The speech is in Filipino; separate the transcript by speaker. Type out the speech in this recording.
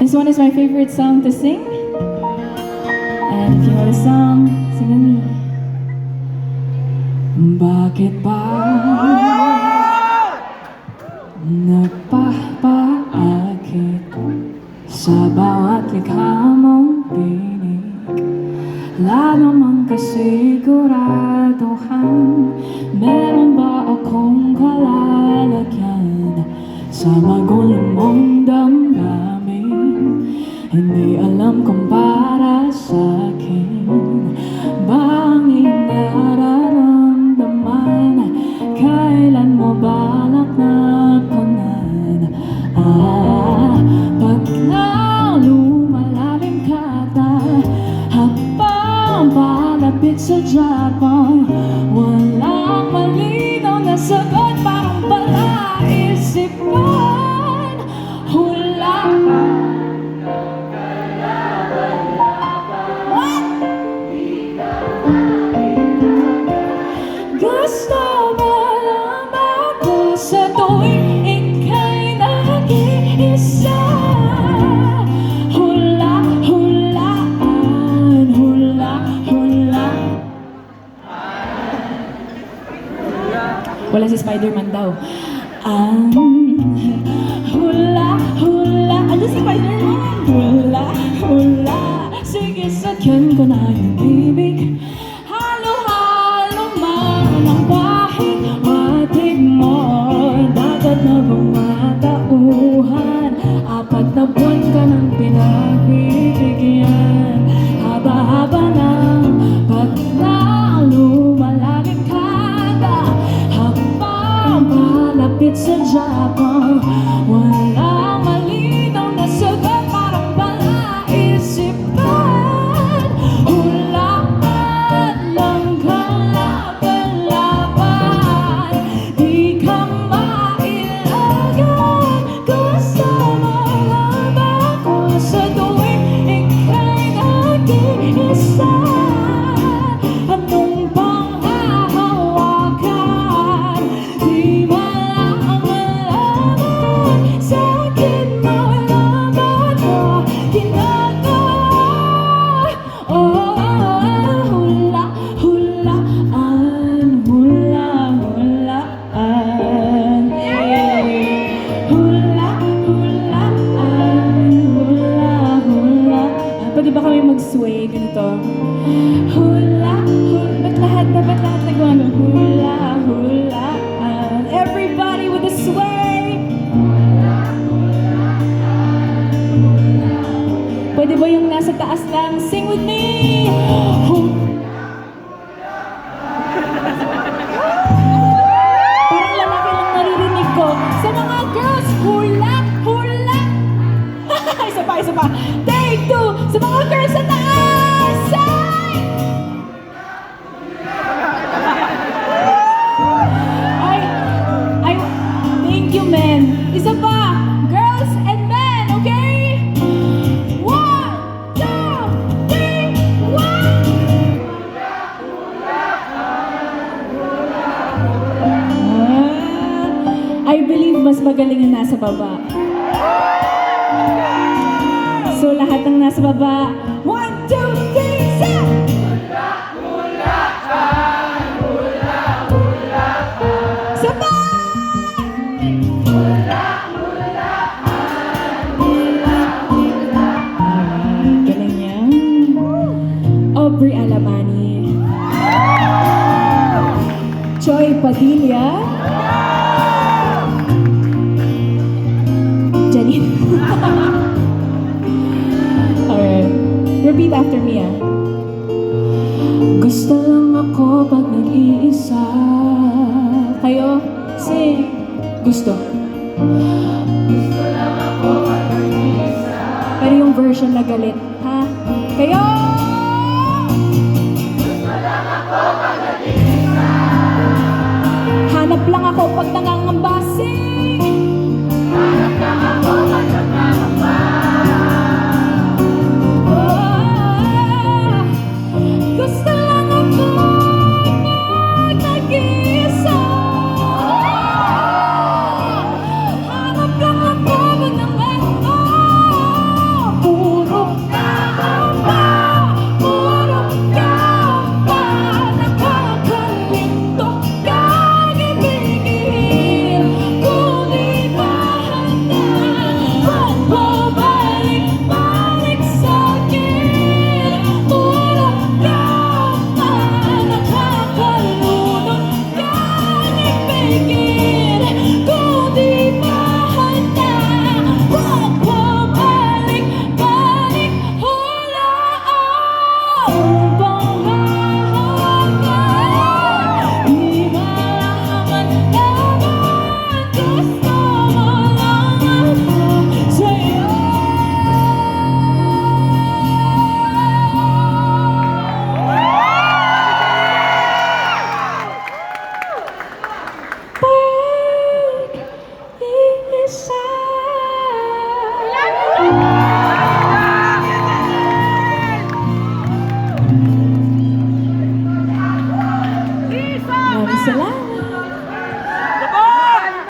Speaker 1: This one is my favorite song to sing. And if you know the song, sing with me. Bakit ba nagpapaakit sa bawat likha mong pinig? Lalo mang kasiguraduhan, meron ba akong kalalagyan sa magulo mong damdamin? Hindi alam kung para sa'kin ba ang nararamdaman? Kailan mo balak na punan? Pag na lumalalim ka ta, habang palapit sa Japang, walang malinaw na sagot, parang palaisipan. Hula gusto mo lang ako sa tuwing ika'y nag-iisa? Hula-hulaan, hula-hulaan. Wala si Spider-Man daw. Hula-hula. Ano si Spider-Man? Hula-hula. Sige, sakyan ko na yung bibig. Halo-halo man ang bahig. Matig mo, dagat na bumatauhan. 4 na buwan ka nang pinagbibigyan. Haba-haba ng pag na lumalalim ka na, habang malapit sa Japang, walang malinaw na sagot, parang palaisipan. Hulaan lang kalaban-laban, di ka mailagan. Gusto mo lang ako sa tuwing ika'y nag-iisa? Anong pang hahawakan? Di man lang malaman. Sa'kin mo laban mo ginagawa. Hula-hulaan, hula-hulaan. Hula-hulaan, hula-hulaan. Pwede ba kami mag-sway ganito? Hula-hula. Ba't lahat nagawa? Hula-hulaan. Everybody with a sway. Pwede ba yung nasa taas lang? Sing with me. Parang lalaki lang naririnig ko. Sa mga girls, hula-hula. Isa pa. Take 2. Sa mga girls sa taas. Ay, thank you, men. Isa pa. Girls and men, okay? 1, 2, 3, 1. I believe mas magaling ang nasa baba. So lahat ng nasa baba, 1, 2, 3, set! Galing niya. Aubrey Alamani. Joy Padilla. Janine. Alright. Repeat after me, ah. Gusto lang ako pag nag-iisa. Kayo? Sing. Gusto. Gusto lang ako pag nag-iisa. Pero yung version na galit, ha? Kayo! Gusto lang ako pag nag-iisa. Hanap lang ako pag nangangamba. Sing! Hanap lang ako pag nangangamba. Gusto lang ako pag nag-iisa. Hanap lang ako pag nangangamba. Salamat!